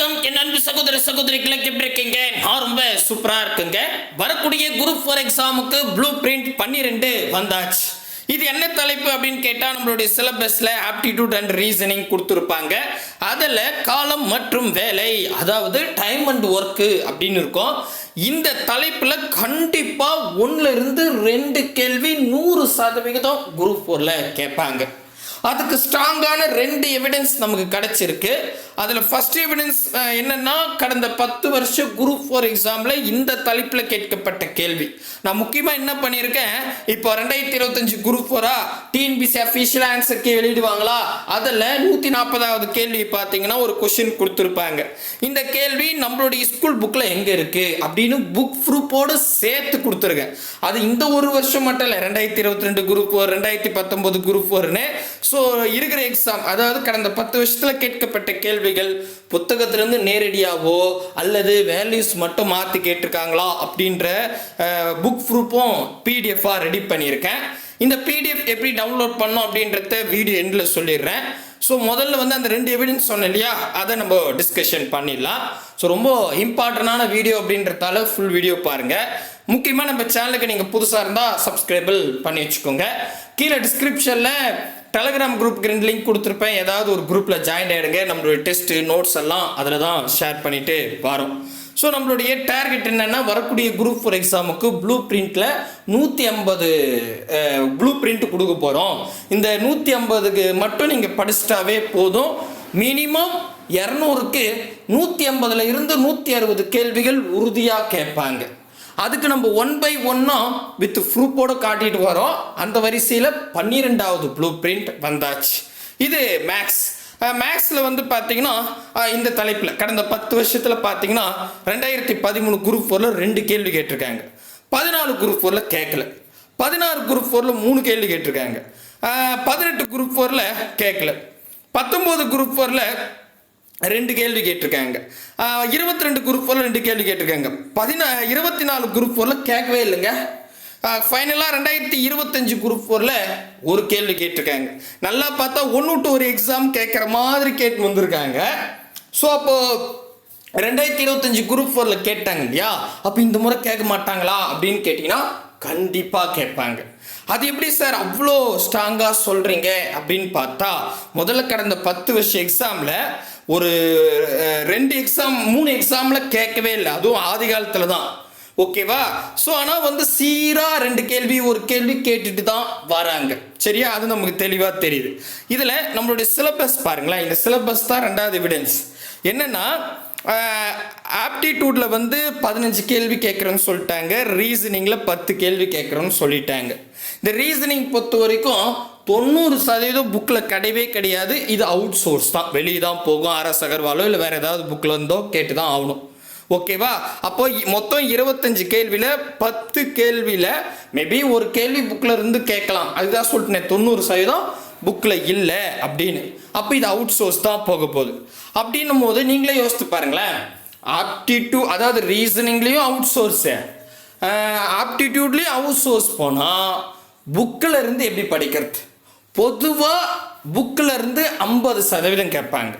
வணக்கம் என் அன்பு சகோதர சகோதரிகளை எப்படி இருக்கீங்க? நான் ரொம்ப சூப்பரா இருக்குங்க. வரக்கூடிய குரூப் 4 எக்ஸாமுக்கு ப்ளூ பிரிண்ட் 12 வந்தாச்சு. இது என்ன தலைப்பு அப்படின்னு கேட்டால், நம்மளுடைய சிலபஸில் ஆப்டிடியூட் அண்ட் ரீசனிங் கொடுத்துருப்பாங்க. அதில் காலம் மற்றும் வேலை, அதாவது டைம் அண்ட் ஒர்க்கு அப்படின்னு இருக்கும். இந்த தலைப்பில் கண்டிப்பாக 1லிருந்து 2 கேள்வி 100% குரூப் 4ல் கேட்பாங்க. அதுக்கு ஸ்ட்ராங்கான 2 எவிடன்ஸ் நமக்கு கிடைச்சிருக்கு. அதில் ஃபர்ஸ்ட் எவிடன்ஸ் என்னன்னா, கடந்த 10 வருஷம் குரூப் 4 எக்ஸாமில் இந்த தலைப்பில் கேட்கப்பட்ட கேள்வி. நான் முக்கியமாக என்ன பண்ணியிருக்கேன், இப்போ 2025 group 4 TNPSC official answer key வெளியிடுவாங்களா, அதில் 140வது கேள்வி பார்த்தீங்கன்னா ஒரு கொஸ்டின் கொடுத்துருப்பாங்க. இந்த கேள்வி நம்மளுடைய ஸ்கூல் புக்கில் எங்கே இருக்குது அப்படின்னு புக் ப்ரூஃபோடு சேர்த்து கொடுத்துருக்கேன். அது இந்த ஒரு வருஷம் மட்டும் இல்லை, 2022 குரூப் 4, 2019 குரூப் 4ன்னு. ஸோ இருக்கிற எக்ஸாம், அதாவது கடந்த 10 வருஷத்தில் கேட்கப்பட்ட கேள்விகள் புத்தகத்திலிருந்து நேரடியாகவோ அல்லது வேல்யூஸ் மட்டும் மாற்றி கேட்டிருக்காங்களா அப்படின்ற புக் ப்ரூஃபும் பிடிஎஃபாக ரெடி பண்ணியிருக்கேன். இந்த பிடிஎஃப் எப்படி டவுன்லோட் பண்ணோம் அப்படின்றத வீடியோ எண்டில் சொல்லிடுறேன். ஸோ முதல்ல அந்த 2 எவிடன்ஸ் சொன்னேன் இல்லையா, அதை நம்ம டிஸ்கஷன் பண்ணிடலாம். ஸோ ரொம்ப இம்பார்ட்டண்டான வீடியோ அப்படின்றதால ஃபுல் வீடியோ பாருங்கள். முக்கியமாக நம்ம சேனலுக்கு நீங்கள் புதுசாக இருந்தால் சப்ஸ்கிரைபிள் பண்ணி வச்சுக்கோங்க. கீழே டிஸ்கிரிப்ஷனில் டெலகிராம் குரூப்புக்கு 2 லிங்க் கொடுத்துருப்பேன். ஏதாவது ஒரு குரூப்பில் ஜாயின் ஆகிடுங்க. நம்மளுடைய டெஸ்ட்டு நோட்ஸ் எல்லாம் அதில் தான் ஷேர் பண்ணிவிட்டு வரோம். ஸோ நம்மளுடைய டார்கெட் என்னென்னா, வரக்கூடிய குரூப் 4 எக்ஸாமுக்கு ப்ளூ பிரிண்டில் 150 ப்ளூ பிரிண்ட் கொடுக்க போகிறோம். இந்த 150க்கு மட்டும் நீங்கள் படிச்சிட்டாவே போதும். மினிமம் 200க்கு 150ல் இருந்து 160 கேள்விகள் உறுதியாக கேட்பாங்க. அதுக்கு நம்ம 1 by 1 வித் ப்ரூஃபோடு காட்டிட்டு வரோம். அந்த வரிசையில் 12வது ப்ளூ பிரிண்ட் வந்தாச்சு. இது மேக்ஸில் பார்த்தீங்கன்னா, இந்த தலைப்பில் கடந்த 10 வருஷத்தில் பார்த்தீங்கன்னா 2013 குரூப் 4ல் 2 கேள்வி கேட்டிருக்காங்க. 14 குரூப் 4ல் கேட்கல. 16 குரூப் 4ல் 3 கேள்வி கேட்டிருக்காங்க. 18 குரூப் 4ல் கேட்கல. 19 குரூப் 4ல் 2 கேள்வி கேட்டிருக்காங்க. 22 குரூப் 4ல் 2 கேள்வி கேட்டிருக்காங்க. 24 குரூப் 4ல் கேட்கவே இல்லைங்க. ஃபைனலாக 2025 குரூப் 4ல் 1 கேள்வி கேட்டிருக்காங்க. நல்லா பார்த்தா 1 to 1 எக்ஸாம் கேட்குற மாதிரி கேட்டு வந்திருக்காங்க. ஸோ அப்போது 2025 குரூப் 4ல் கேட்டாங்க இல்லையா, அப்போ இந்த முறை கேட்க மாட்டாங்களா அப்படின்னு கேட்டிங்கன்னா கண்டிப்பாக கேட்பாங்க. அது எப்படி சார் அவ்வளோ ஸ்ட்ராங்காக சொல்கிறீங்க அப்படின்னு பார்த்தா, முதல்ல கடந்த 10 வருஷம் எக்ஸாமில் ஒரு 2 எக்ஸாம் 3 எக்ஸாமில் கேட்கவே இல்லை. அதுவும் ஆதி காலத்தில் தான். ஓகேவா? ஸோ ஆனால் சீராக 2 கேள்வி 1 கேள்வி கேட்டுட்டு தான் வராங்க. சரியா? அது நமக்கு தெளிவாக தெரியுது. இதில் நம்மளுடைய சிலபஸ் பாருங்களேன். இந்த சிலபஸ் தான் 2வது எவிடன்ஸ். என்னென்னா, ஆப்டிடியூடில் 15 கேள்வி கேட்குறோன்னு சொல்லிட்டாங்க. ரீசனிங்கில் 10 கேள்வி கேட்குறோன்னு சொல்லிட்டாங்க. இந்த ரீசனிங் பொறுத்த வரைக்கும் 90% புக்கில் கிடையவே கிடையாது. இது அவுட் சோர்ஸ் தான், வெளியே தான் போகும். RS அகர்வாலோ இல்லை வேறு ஏதாவது புக்கில் இருந்தோ கேட்டு தான் ஆகணும். ஓகேவா? அப்போ மொத்தம் 25 கேள்வியில் 10 கேள்வியில் மேபி 1 கேள்வி புக்கில் இருந்து கேட்கலாம். அதுதான் சொல்லிட்டேன், 90% புக்கில் இல்லை அப்படின்னு. அப்போ இது அவுட் சோர்ஸ் தான் போக போகுது. அப்படின்னும் போது நீங்களே யோசித்து பாருங்களேன். ஆப்டிடியூட், அதாவது ரீசனிங்லேயும் அவுட் சோர்ஸு, ஆப்டிடியூட்லேயும் அவுட் சோர்ஸ் போனால் புக்கில் இருந்து எப்படி படிக்கிறது? பொதுவாக புக்கில் இருந்து 50% கேட்பாங்க.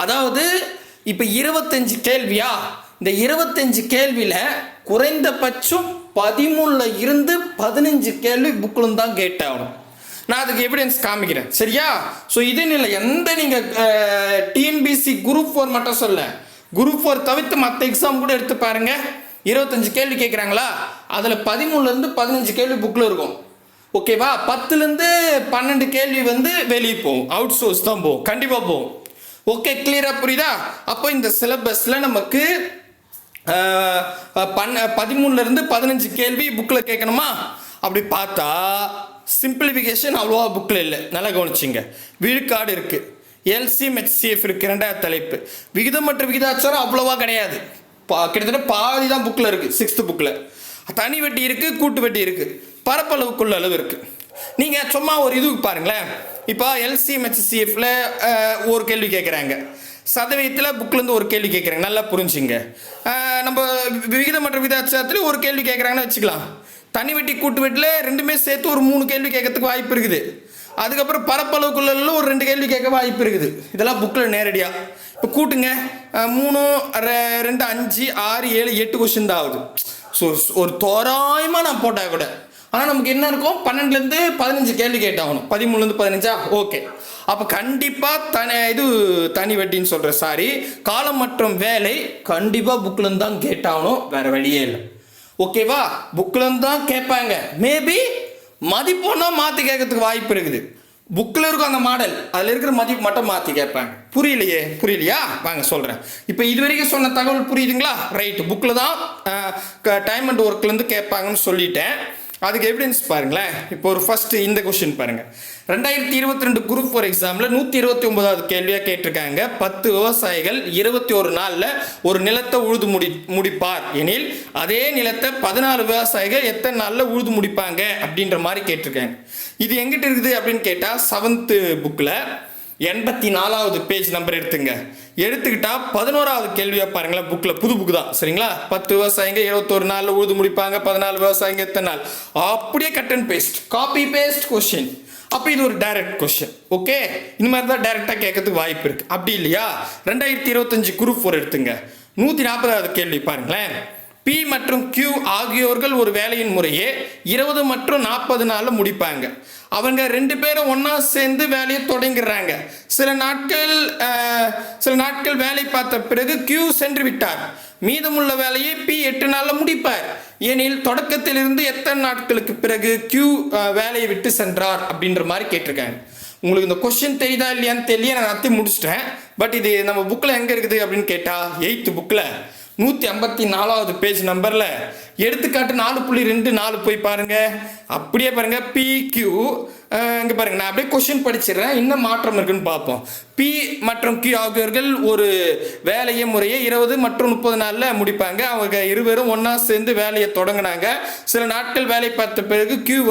அதாவது இப்போ 25 கேள்வியா, இந்த 25 கேள்வியில் குறைந்தபட்சம் 13ல் இருந்து 15 கேள்வி புக்கிலும் தான் கேட்டாகணும். நான் அதுக்கு எவிடன்ஸ் காமிக்கிறேன். சரியா? ஸோ இதுன்னு இல்லை, எந்த நீங்கள் டிஎன்பிசி குரூப் 4 மட்டும் சொல்ல, குரூப் 4 தவிர்த்து மற்ற எக்ஸாம் கூட எடுத்து பாருங்கள். 25 கேள்வி கேட்குறாங்களா, அதில் 13ல் இருந்து 15 கேள்வி புக்கில் இருக்கும். ஓகேவா? 10லேருந்து 12 கேள்வி வெளியே போகும். அவுட் சோர்ஸ் தான் போகும், கண்டிப்பாக போகும். ஓகே, கிளியராக புரியுதா? அப்போ இந்த சிலபஸில் நமக்கு 13லேருந்து 15 கேள்வி புக்கில் கேட்கணுமா? அப்படி பார்த்தா சிம்பிளிஃபிகேஷன் அவ்வளோவா புக்கில் இல்லை. நல்லா கவனிச்சிங்க. விழுக்காடு இருக்குது, எல்சிஎம் HCF இருக்குது, 2வது தலைப்பு. விகிதமற்ற விகிதாச்சாரம் அவ்வளோவா கிடையாது. கிட்டத்தட்ட பாதி தான் புக்கில் இருக்குது. 6th புக்கில் தனி வட்டி இருக்குது, கூட்டு வட்டி இருக்குது, பரப்பளவுக்குள்ள அளவு இருக்குது. நீங்கள் சும்மா ஒரு இதுக்கு பாருங்களேன். இப்போ எல்சிஎம் HCFல 1 கேள்வி கேட்குறாங்க. சதவீதத்தில் புக்கிலேருந்து 1 கேள்வி கேட்குறாங்க. நல்லா புரிஞ்சுங்க. நம்ம விகிதமற்ற விகிதாச்சாரத்துலேயும் 1 கேள்வி கேட்குறாங்கன்னு வச்சுக்கலாம். தனி வட்டி கூட்டு வட்டியில் 2மே சேர்த்து ஒரு 3 கேள்வி கேட்கறதுக்கு வாய்ப்பு இருக்குது. அதுக்கப்புறம் பரப்பளவுக்குள்ள ஒரு 2 கேள்வி கேட்க வாய்ப்பு இருக்குது. இதெல்லாம் புக்கில் நேரடியாக. இப்போ கூட்டுங்க, 3 2 5 6 7 8 கொஸ்டின் தான் ஆகுது. ஸோ ஒரு தோராயமாக நான் போட்டால் கூட, ஆனால் நமக்கு என்ன இருக்கும், 12லேருந்து 15 கேள்வி கேட்டாகணும், 13லேருந்து 15. ஓகே, அப்போ கண்டிப்பாக தனி வட்டின்னு சொல்கிறேன், சாரி, காலம் மற்றும் வேலை கண்டிப்பாக புக்கிலேருந்து தான் கேட்டாகணும், வேறு வழியே இல்லை. ஓகேவா, புக்கிலேருந்து தான் கேட்பாங்க. மேபி மதிப்பொன்னா மாற்றி கேட்கறதுக்கு வாய்ப்பு இருக்குது. புக்கில் இருக்கும் அந்த மாடல், அதில் இருக்கிற மதிப்பு மட்டும் மாற்றி கேட்பாங்க. புரியலையா? வாங்க சொல்கிறேன். இப்போ இது வரைக்கும் சொன்ன தகவல் புரியுதுங்களா? ரைட்டு, புக்கில் தான் டைம் அண்ட் ஒர்க்லேருந்து கேட்பாங்கன்னு சொல்லிட்டேன். அதுக்கு எவிடன்ஸ் பாருங்களேன். இப்போ ஒரு ஃபர்ஸ்ட் இந்த கொஸ்டின் பாருங்கள். 2022 குரூப் 4 எக்ஸாமில் 129வது கேள்வியாக கேட்டிருக்காங்க. 10 விவசாயிகள் 21 நாளில் ஒரு நிலத்தை உழுது முடிப்பார் எனில் அதே நிலத்தை 14 விவசாயிகள் எத்தனை நாளில் உழுது முடிப்பாங்க அப்படின்ற மாதிரி கேட்டிருக்காங்க. இது எங்கிட்ட இருக்குது அப்படின்னு கேட்டால் 7th புக்கில் 84வது பேஜ் நம்பர் எடுத்துக்கிட்டா 11வது கேள்வியா பாருங்களேன். புக்கில் புது புக்கு தான், சரிங்களா? 10 விவசாயிங்க 21 நாளில் உழுது முடிப்பாங்க, 14 விவசாயிங்க எத்தனை நாள், அப்படியே cut and paste, copy paste question. அப்போ இது ஒரு டைரக்ட் கொஸ்டின். ஓகே, இந்த மாதிரி தான் டைரக்டாக கேட்கறதுக்கு வாய்ப்பு இருக்கு. அப்படி இல்லையா, 2025 குரூப் 4 எடுத்துங்க. 140வது கேள்வி பாருங்களேன். பி மற்றும் கியூ ஆகியோர்கள் ஒரு வேலையின் முறையே 20 மற்றும் 40 நாளில் முடிப்பாங்க. அவங்க 2 பேரும் ஒன்றா சேர்ந்து வேலையை தொடங்கிடுறாங்க. சில நாட்கள் வேலை பார்த்த பிறகு கியூ சென்று விட்டார். மீதமுள்ள வேலையை பி 8 நாளில் முடிப்பார் எனில் தொடக்கத்திலிருந்து எத்தனை நாட்களுக்கு பிறகு கியூ வேலையை விட்டு சென்றார் அப்படின்ற மாதிரி கேட்டிருக்காங்க. உங்களுக்கு இந்த கொஸ்டின் தெரியுதா இல்லையான்னு தெரியல, நான் நடத்தி முடிச்சிட்டேன். பட் இது நம்ம புக்கில் எங்கே இருக்குது அப்படின்னு கேட்டால் 8th புக்கில் 154வது பேஜ் நம்பரில் எடுத்துக்காட்டு 4.24 போய் பாருங்க. அப்படியே பாருங்க, பி கியூ இங்கே பாருங்க, நான் அப்படியே கொஸ்டின் படிச்சிடுறேன், இன்னும் மாற்றம் இருக்குன்னு பார்ப்போம். பி மற்றும் கியூ ஆகியோர்கள் ஒரு வேலையை முறையை 20 மற்றும் 30 நாளில் முடிப்பாங்க. அவங்க இருவரும் ஒன்றா சேர்ந்து வேலையை தொடங்கினாங்க. சில நாட்கள் வேலை பார்த்த பிறகு கியூ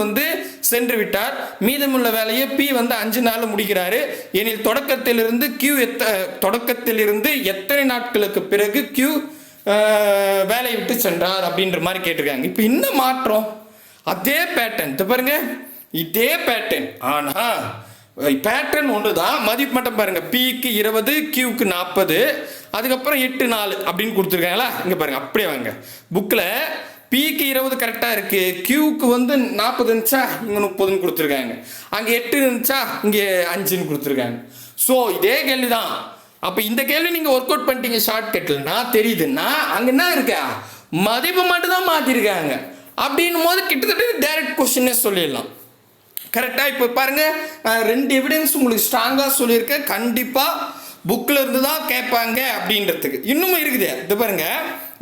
சென்று விட்டார். மீதமுள்ள வேலையை பி 5 நாளில் முடிக்கிறாரு எனில் தொடக்கத்திலிருந்து எத்தனை நாட்களுக்கு பிறகு கியூ வேலையை விட்டு சென்றார் அப்படின்ற மாதிரி கேட்டிருக்காங்க. இப்போ இன்னும் மாற்றம், அதே பேட்டர்ன் பாருங்க, இதே பேட்டர்ன், ஆனா பேட்டர்ன் ஒன்று தான், மதிப்பு மட்டும் பாருங்க. பிக்கு 20, கியூக்கு 40, அதுக்கப்புறம் 8 நாள் அப்படின்னு கொடுத்துருக்காங்களா? இங்க பாருங்க, அப்படியே வாங்க. புக்கில் பிக்கு 20 கரெக்டாக இருக்கு, கியூக்கு 40 இருந்துச்சா, இங்கே 30ன்னு கொடுத்துருக்காங்க. அங்கே 8 இருந்துச்சா, இங்கே 5ன்னு கொடுத்துருக்காங்க. ஸோ இதே கேள்வி தான். அப்போ இந்த கேள்வி நீங்கள் ஒர்க் அவுட் பண்ணிட்டீங்க ஷார்ட்கட்லன்னா தெரியுதுன்னா, அங்கே என்ன இருக்கா, மதிப்பு மட்டும் தான் மாற்றிருக்காங்க. அப்படின்னும் போது கிட்டத்தட்ட டைரக்ட் கொஸ்டின்னே சொல்லிடலாம். கரெக்டாக இப்போ பாருங்கள், நான் 2 எவிடன்ஸ் உங்களுக்கு ஸ்ட்ராங்காக சொல்லியிருக்கேன். கண்டிப்பாக புக்கில் இருந்து தான் கேட்பாங்க அப்படின்றதுக்கு இன்னும் இருக்குது. இது பாருங்க,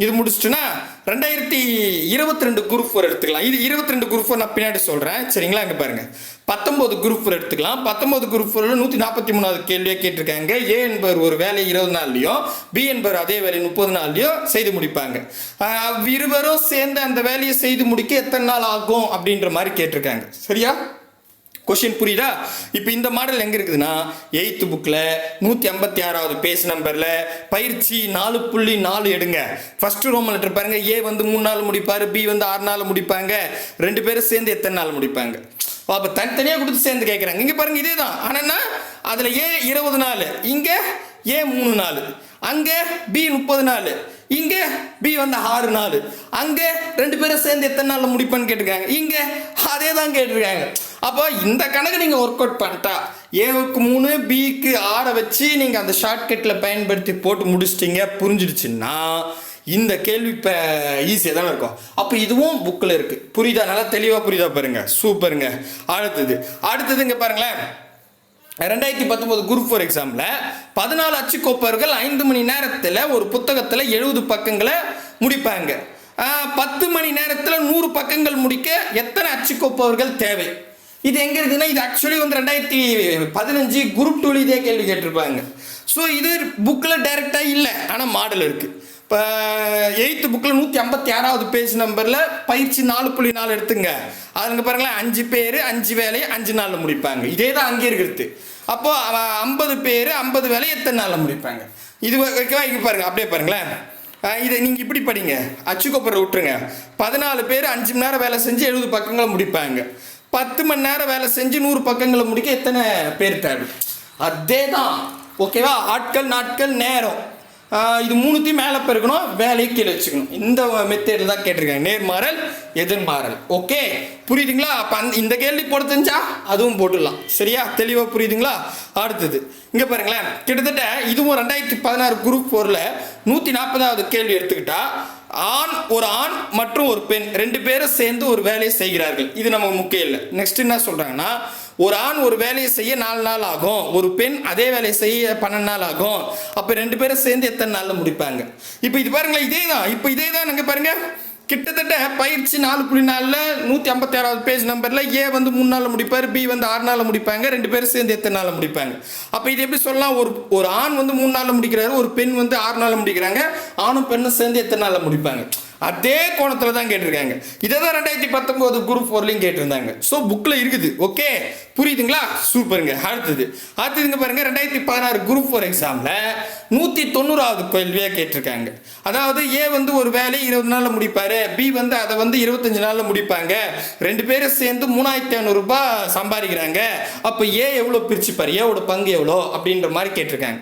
இது முடிச்சுட்டுனா 2022 குரூப் 4 எடுத்துக்கலாம். இது 22 குரூப் 4 நான் பின்னாடி சொல்கிறேன், சரிங்களா? இங்கே பாருங்க, 19 குரூப் 4 எடுத்துக்கலாம். 19 குரூப் 4 143வது கேள்வியை கேட்டிருக்காங்க. ஏ என்பவர் ஒரு வேலையை 20 நாள்லையும், பி என்பவர் அதே வேலையை 30 நாள்லையும் செய்து முடிப்பாங்க. இருவரும் சேர்ந்து அந்த வேலையை செய்து முடிக்க எத்தனை நாள் ஆகும் அப்படின்ற மாதிரி கேட்டிருக்காங்க. சரியா? கொஸ்டின் புரியுதா? இப்போ இந்த மாடல் எங்கே இருக்குதுன்னா 8th புக்கில் 156வது பேஜ் நம்பரில் பயிற்சி 4.4 எடுங்க. ஃபர்ஸ்ட் ரோமன் லெட்டர் பாருங்க. ஏ 3 நாள் முடிப்பார், பி 6 நாள் முடிப்பாங்க. 2 பேரும் சேர்ந்து எத்தனை நாள் முடிப்பாங்க? அப்போ தனித்தனியாக கொடுத்து சேர்ந்து கேட்குறாங்க. இங்கே பாருங்க, இதே தான். ஆனால் அதில் ஏ 20 நாள், இங்கே ஏ 3 நாள், அங்கே பி 30 நாள், இங்கே பி 6 நாள், அங்கே 2 பேரும் சேர்ந்து எத்தனை நாளில் முடிப்பான்னு கேட்டிருக்காங்க. இங்கே அதே தான் கேட்டிருக்காங்க. அப்போ இந்த கணக்கு நீங்கள் ஒர்க் அவுட் பண்ணிட்டா ஏவுக்கு 3 பிக்கு 6 வச்சு நீங்கள் அந்த ஷார்ட்கட்டில் பயன்படுத்தி போட்டு முடிச்சிட்டிங்க, புரிஞ்சிடுச்சுன்னா இந்த கேள்வி இப்போ ஈஸியாக தானே இருக்கும். அப்போ இதுவும் புக்கில் இருக்குது. புரியுதா? நல்லா தெளிவாக புரியுதா? பாருங்க, சூப்பருங்க. அடுத்தது இங்கே பாருங்களேன். 2019 குரூப் 4 எக்ஸாமில் 14 அச்சுக்கோப்பவர்கள் 5 மணி நேரத்தில் ஒரு புத்தகத்தில் 70 பக்கங்களை முடிப்பாங்க. 10 மணி நேரத்தில் 100 பக்கங்கள் முடிக்க எத்தனை அச்சுக்கோப்பவர்கள் தேவை? இது எங்கே இருக்குதுன்னா, இது ஆக்சுவலி 2015 குரூப் 2 இதே கேள்வி கேட்டிருப்பாங்க. ஸோ இது புக்கில் டைரெக்டாக இல்லை, ஆனால் மாடல் இருக்குது. இப்போ 8th புக்கில் 156வது பேஜ் நம்பரில் பயிற்சி 4.4 எடுத்துங்க. அதுங்க பாருங்களேன், 5 பேர் 5 வேலையை 5 நாளில் முடிப்பாங்க. இதே தான் அங்கே இருக்கிறது. அப்போது 50 பேர் 50 வேலையை எத்தனை நாளில் முடிப்பாங்க? இது இங்கே பாருங்கள், அப்படியே பாருங்களேன். இதை நீங்கள் இப்படி படிங்க, அச்சுக்கோப்பரை விட்டுருங்க. 14 பேர் 5 மணி நேரம் வேலை செஞ்சு 70 பக்கங்களை முடிப்பாங்க. 10 மணி நேரம் வேலை செஞ்சு 100 பக்கங்களை முடிக்க எத்தனை பேர் தேவை? அதே தான். ஓகேவா? ஆட்கள், நாட்கள், நேரம், இது மூணுத்தையும் மேலே பெருக்கணும், வேலையை கீழே வச்சுக்கணும். இந்த மெத்தேடில் தான் கேட்டிருக்காங்க, நேர்மாறல் எதிர்மாறல். ஓகே, புரியுதுங்களா? அப்போ இந்த கேள்வி போட தெரிஞ்சா அதுவும் போட்டுடலாம். சரியா? தெளிவாக புரியுதுங்களா? அடுத்தது இங்கே பாருங்களேன், கிட்டத்தட்ட இதுவும் 2016 குரூப் 4ல் 140வது கேள்வி எடுத்துக்கிட்டா, ஒரு ஆண் மற்றும் ஒரு பெண் 2 பேரும் சேர்ந்து ஒரு வேலையை செய்கிறார்கள். இது நமக்கு முக்கியம் இல்லை. நெக்ஸ்ட் என்ன சொல்றாங்கன்னா, ஒரு ஆண் ஒரு வேலையை செய்ய 4 நாள் ஆகும், ஒரு பெண் அதே வேலையை செய்ய 12 நாள் ஆகும். அப்ப 2 பேரும் சேர்ந்து எத்தனை நாள்ல முடிப்பாங்க? இப்ப இது பாருங்களேன், இதே தான் நாங்க பாருங்க, கிட்டத்தட்ட பயிற்சி 4.4ல் 156வது பேஜ் நம்பர்ல ஏ வந்து 3 நாள்ல முடிப்பார், பி வந்து 6 நாள்ல முடிப்பாங்க. 2 பேரும் சேர்ந்து எத்தனை நாள்ல முடிப்பாங்க? அப்ப இது எப்படி சொல்லலாம்? ஒரு ஆண் வந்து 3 நாள்ல முடிக்கிறாரு, ஒரு பெண் வந்து 6 நாள்ல முடிக்கிறாங்க. ஆணும் பெண்ணும் சேர்ந்து எத்தனை நாள்ல முடிப்பாங்க? அதே கோணத்துல தான் கேட்டிருக்காங்க. இதை தான் 2019 குரூப் 4லையும் கேட்டிருந்தாங்க. ஸோ புக்ல இருக்குது. ஓகே, புரியுதுங்களா? சூப்பருங்க. அடுத்ததுங்க பாருங்க, 2016 குரூப் 4 எக்ஸாம்ல 190வது கேள்வியா கேட்டிருக்காங்க. அதாவது ஏ வந்து ஒரு வேலையை 20 நாள்ல முடிப்பாரு, பி வந்து அதை வந்து 25 நாள்ல முடிப்பாங்க. 2 பேரும் சேர்ந்து 3500 ரூபாய் சம்பாதிக்கிறாங்க. அப்ப ஏ எவ்வளவு பிரிச்சுப்பாரு, ஏவோட பங்கு எவ்வளோ அப்படின்ற மாதிரி கேட்டிருக்காங்க.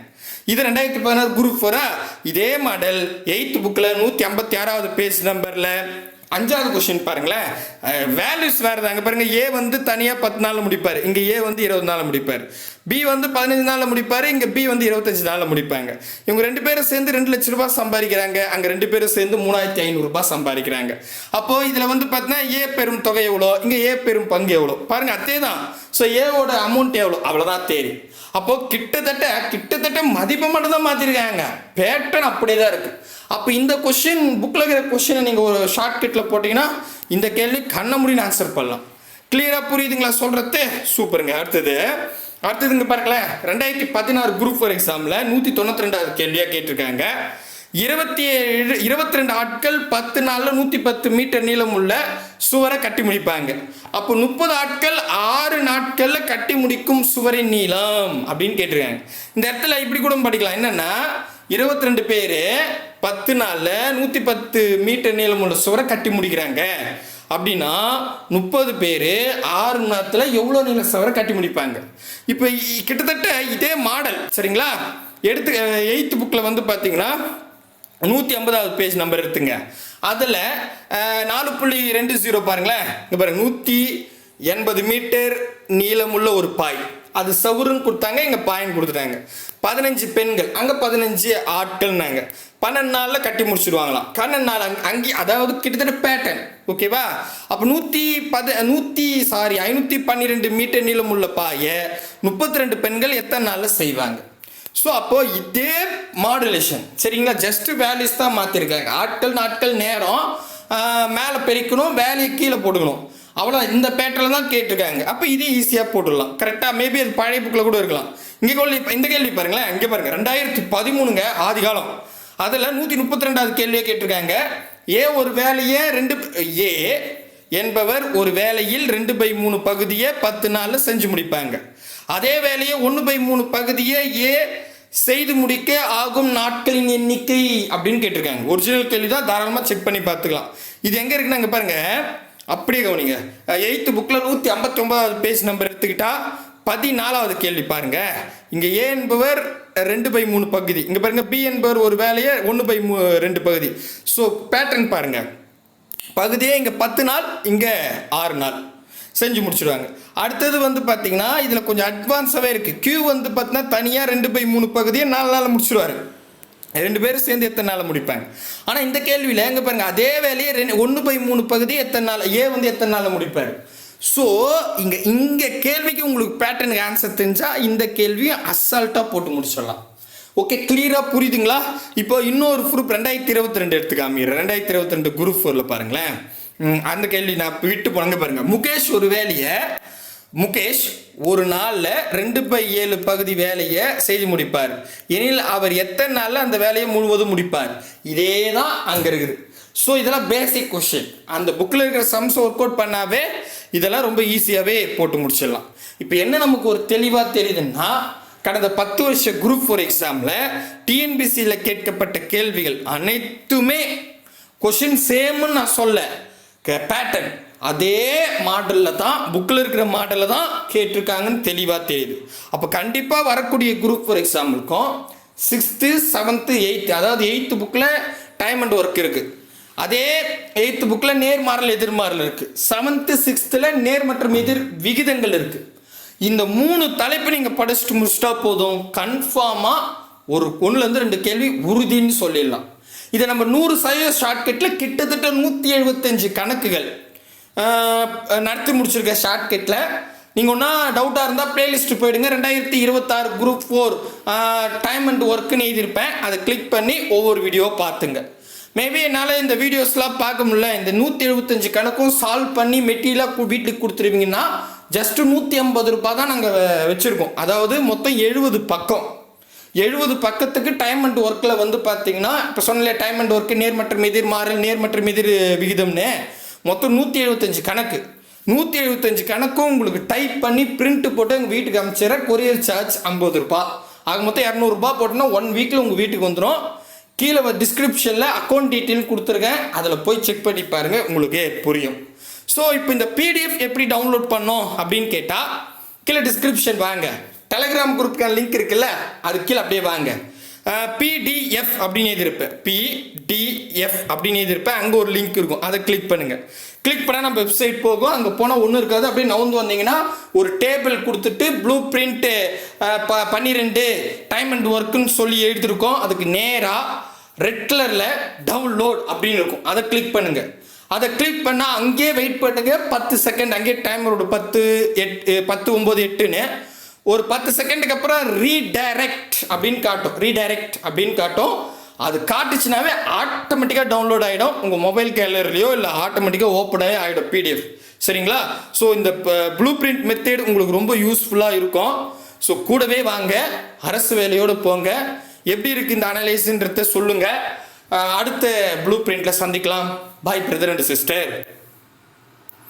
இது 2016 குரூப் 4. இதே மாடல் 8th புக்ல 156வது பேஜ் நம்பர்ல 5வது கொஸ்டின் பாருங்களேன். வேல்யூஸ் வேறு தாங்க பாருங்க. ஏ வந்து தனியாக 10 நாளில் முடிப்பார், இங்கே ஏ வந்து 20 நாளில் முடிப்பார். பி வந்து 15 நாளில் முடிப்பார், இங்கே பி வந்து 25 நாளில் முடிப்பாங்க. இவங்க 2 பேரும் சேர்ந்து 2 லட்ச ரூபாய் சம்பாதிக்கிறாங்க, அங்கே 2 பேரும் சேர்ந்து 3500 ரூபாய் சம்பாதிக்கிறாங்க. அப்போ இதில் வந்து பார்த்தீங்கன்னா ஏ பெரும் தொகை எவ்வளோ, இங்கே ஏ பெரும் பங்கு எவ்வளோ பாருங்க, அதே தான். ஸோ ஏவோட அமௌண்ட் எவ்வளோ, அவ்வளோதான் தெரியும். அப்போ கிட்டத்தட்ட மதிப்பை மட்டும் தான் மாற்றிருக்காங்க, பேட்டர்ன் அப்படியே தான் இருக்கு. அப்போ இந்த கொஸ்டின் புக்கில் இருக்கிற கொஸ்டினை நீங்கள் ஒரு ஷார்ட்கட்டில் போட்டிங்கன்னா இந்த கேள்வி கண்ண முடின்னு ஆன்சர் பண்ணலாம். கிளியராக புரியுதுங்களா சொல்கிறது? சூப்பருங்க. அடுத்ததுங்க பாருங்களேன், 2016 குரூப் 4 எக்ஸாமில் 192வது கேள்வியாக கேட்டிருக்காங்க. 22 ஆட்கள் 10 நாளில் 110 மீட்டர் நீளம் உள்ள சுவரை கட்டி முடிப்பாங்க. அப்போ 30 ஆட்கள் 6 நாட்களில் கட்டி முடிக்கும் சுவரின் நீளம் அப்படின்னு கேட்டிருக்காங்க. இந்த இடத்துல இப்படி கூட படிக்கலாம், என்னன்னா 22 பேர் 10 நாளில் 110 மீட்டர் நீளம் உள்ள சுவரை கட்டி முடிக்கிறாங்க அப்படின்னா 30 பேர் 6 மணி நேரத்தில் எவ்வளோ நீள சுவரை கட்டி முடிப்பாங்க? இப்போ கிட்டத்தட்ட இதே மாடல் சரிங்களா. 8th புக்கில் வந்து பார்த்தீங்கன்னா 150வது பேஜ் நம்பர் எடுத்துங்க. அதில் 4.20 பாருங்களேன், இங்கே பாருங்க, 180 மீட்டர் நீளமுள்ள ஒரு பாய், அது சவுருன்னு கொடுத்தாங்க, இங்கே பாயின்னு கொடுத்துட்டாங்க. 15 பெண்கள், அங்கே 15 ஆட்கள்னாங்க. 12 நாளில் கட்டி முடிச்சுடுவாங்களாம். 12 நாள் அங்கே, அதாவது கிட்டத்தட்ட பேட்டர்ன். ஓகேவா? அப்போ 512 மீட்டர் நீளம் உள்ள பாயை 32 பெண்கள் எத்தனை நாளில் செய்வாங்க? ஸோ அப்போ இதே மாடுலேஷன் சரிங்களா, ஜஸ்ட் வேல்யூஸ் தான் மாற்றிருக்காங்க. ஆட்கள், நாட்கள், நேரம் மேலே பெருக்கணும், வேலையை கீழே போட்டுக்கணும், அவ்வளோ. இந்த பேட்டர்ல தான் கேட்டிருக்காங்க. அப்போ இதே ஈஸியாக போட்டுடலாம் கரெக்டாக. மேபி அது பழைய புக்கில் கூட இருக்கலாம். இந்த கேள்வி பாருங்களேன், இங்கே பாருங்க, 2013 ஆதி காலம், அதில் 132வது கேள்வியை கேட்டிருக்காங்க. ஏ ஒரு வேலையை ஏ என்பவர் ஒரு வேலையில் 2/3 பகுதியை 10 நாளில் செஞ்சு முடிப்பாங்க. அதே வேலையை 1/3 பகுதியை ஏ செய்து முடிக்க ஆகும் நாட்களின் எண்ணிக்கை அப்படின்னு கேட்டிருக்காங்க. ஒரிஜினல் கேள்வி தான், தாராளமாக செக் பண்ணி பார்த்துக்கலாம். இது எங்கே இருக்குன்னு அங்கே பாருங்க, அப்படியே கவனிங்க. 8th புக்கில் 159வது பேஜ் நம்பர் எடுத்துக்கிட்டா 14வது கேள்வி பாருங்க. இங்கே ஏ என்பவர் 2/3 பகுதி, இங்கே பாருங்க பி என்பவர் ஒரு வேலையை 1/2 பகுதி. ஸோ பேட்டர்ன் பாருங்க, பகுதியே இங்கே 10 நாள், இங்கே 6 நாள் செஞ்சு முடிச்சுடுவாங்க. அடுத்தது வந்து பார்த்தீங்கன்னா இதில் கொஞ்சம் அட்வான்ஸாகவே இருக்குது. கியூ வந்து பார்த்தீங்கன்னா தனியாக 2/3 பகுதியை 4 நாளில் முடிச்சுடுவார். 2 பேரும் சேர்ந்து எத்தனை நாளில் முடிப்பாங்க? ஆனால் இந்த கேள்வியில் எங்கே பாருங்கள், அதே வேலையை 1/3 பகுதி எத்தனை நாள், ஏ வந்து எத்தனை நாளில் முடிப்பார்? ஸோ இங்கே கேள்விக்கு உங்களுக்கு பேட்டர்னுக்கு ஆன்சர் தெரிஞ்சால் இந்த கேள்வியை அசால்ட்டாக போட்டு முடிச்சிடலாம். ஓகே, கிளியராக புரியுதுங்களா? இப்போ இன்னொரு ப்ரூஃப் 2022 எடுத்துக்காம 2022 குரூப் 4ல் பாருங்களேன். அந்த கேள்வி நான் விட்டு போனாங்க பாருங்க. முகேஷ் ஒரு நாளில் 2/7 பகுதி வேலையை செய்து முடிப்பார் எனில் அவர் எத்தனை நாளில் அந்த வேலையை முழுவதும் முடிப்பார்? இதே தான் அங்கே இருக்குது. ஸோ இதெல்லாம் பேசிக் கொஸ்டின். அந்த புக்கில் இருக்கிற சம்ஸ் ஒர்க் அவுட் பண்ணாவே இதெல்லாம் ரொம்ப ஈஸியாகவே போட்டு முடிச்சிடலாம். இப்போ என்ன நமக்கு ஒரு தெளிவாக தெரியுதுன்னா, கடந்த 10 வருஷ குரூப் 4 எக்ஸாமில் டிஎன்பிசியில் கேட்கப்பட்ட கேள்விகள் அனைத்துமே கொஸ்டின் சேம்னு நான் சொல்ல, பேட்டர்ன் அதே மாடலில் தான் புக்கில் இருக்கிற மாடலில் தான் கேட்டிருக்காங்கன்னு தெளிவாக தெரியுது. அப்போ கண்டிப்பாக வரக்கூடிய group for எக்ஸாம்பிளுக்கும் 6th 7th 8th அதாவது 8th புக்கில் டைம் அண்ட் ஒர்க் இருக்குது. அதே 8th புக்கில் நேர்மாறல் எதிர்மாறல் இருக்குது. 7th 6th நேர் மற்றும் எதிர் விகிதங்கள் இருக்குது. இந்த 3 தலைப்பு நீங்கள் படிச்சுட்டு முடிச்சிட்டா போதும், கன்ஃபார்மாக ஒரு 1-2 கேள்வி உறுதின்னு சொல்லிடலாம். இதை நம்ம 100% ஷார்ட்கட்டில் கிட்டத்தட்ட 175 கணக்குகள் நடத்தி முடிச்சிருக்க ஷார்ட்கட்டில். நீங்கள் ஒன்றா டவுட்டாக இருந்தால் பிளேலிஸ்ட்டு போயிடுங்க. 2026 குரூப் 4 டைம் அண்ட் ஒர்க்குன்னு எழுதியிருப்பேன். அதை கிளிக் பண்ணி ஒவ்வொரு வீடியோ பார்த்துங்க. மேபி என்னால் இந்த வீடியோஸ்லாம் பார்க்க முடியல, இந்த 175 கணக்கும் சால்வ் பண்ணி மெட்டீரியலாக வீட்டுக்கு கொடுத்துருவீங்கன்னா ஜஸ்ட்டு 150 ரூபாய் தான் நாங்கள் வச்சுருக்கோம். அதாவது மொத்தம் 70 பக்கம். 70 பக்கத்துக்கு டைம் அண்ட் ஒர்க்கில் வந்து பார்த்தீங்கன்னா, இப்போ சொன்னல டைம் அண்ட் ஒர்க்கு நேர் மற்றும் எதிர் மாறல் நேர் மற்றும் எதிர் விகிதம்னு மொத்தம் 175 கணக்கு. 175 கணக்கும் உங்களுக்கு டைப் பண்ணி பிரிண்ட் போட்டு எங்கள் வீட்டுக்கு அமைச்சிட. கொரியர் சார்ஜ் 50 ரூபாய். ஆக மொத்தம் 200 ரூபாய் போட்டோன்னா 1 வீக்கில் உங்கள் வீட்டுக்கு வந்துடும். கீழே டிஸ்கிரிப்ஷனில் அக்கௌண்ட் டீட்டெயில் கொடுத்துருக்கேன், அதில் போய் செக் பண்ணி பாருங்கள், உங்களுக்கு புரியும். ஸோ இப்போ இந்த பிடிஎஃப் எப்படி டவுன்லோட் பண்ணோம் அப்படின்னு கேட்டால் கீழே டிஸ்கிரிப்ஷன் வாங்க. டெலகிராம் குரூப்புக்கான லிங்க் இருக்குல்ல, அது கீழே அப்படியே வாங்க. பிடிஎஃப் அப்படின்னு எழுதியிருப்பேன், பிடிஎஃப் அப்படின்னு எழுதியிருப்பேன். அங்கே ஒரு லிங்க் இருக்கும், அதை கிளிக் பண்ணுங்கள். கிளிக் பண்ணால் நம்ம வெப்சைட் போகும். அங்கே போனால் ஒன்றும் இருக்காது. அப்படியே நவுந்து வந்தீங்கன்னா ஒரு டேபிள் கொடுத்துட்டு ப்ளூ பிரிண்ட்டு 12 டைம் அண்ட் ஒர்க்குன்னு சொல்லி எழுதியிருக்கோம். அதுக்கு நேராக ரெட் கலரில் டவுன்லோட் அப்படின்னு இருக்கும், அதை கிளிக் பண்ணுங்கள். அதை கிளிக் பண்ணால் அங்கேயே வெயிட் பண்ணுங்க 10 செகண்ட். அங்கேயே டைமரோட 10 9 8ன்னு ஒரு 10 செகண்டுக்கு அப்புறம் ரீடைரக்ட் அப்படின்னு காட்டும். ரீடைரக்ட் அப்படின்னு காட்டும். அது காட்டுச்சுனாவே ஆட்டோமேட்டிக்காக டவுன்லோட் ஆகிடும். உங்கள் மொபைல் கேலர்லையோ இல்லை ஆட்டோமேட்டிக்காக ஓப்பனாகவே ஆகிடும் பிடிஎஃப். சரிங்களா? ஸோ இந்த ப்ளூ பிரிண்ட் மெத்தட் உங்களுக்கு ரொம்ப யூஸ்ஃபுல்லாக இருக்கும். ஸோ கூடவே வாங்க, அரசு வேலையோடு போங்க. எப்படி இருக்குது இந்த அனலைஸ்ன்றத சொல்லுங்கள். அடுத்த ப்ளூ பிரிண்டில் சந்திக்கலாம். பாய் பிரதர் அண்ட் சிஸ்டர்.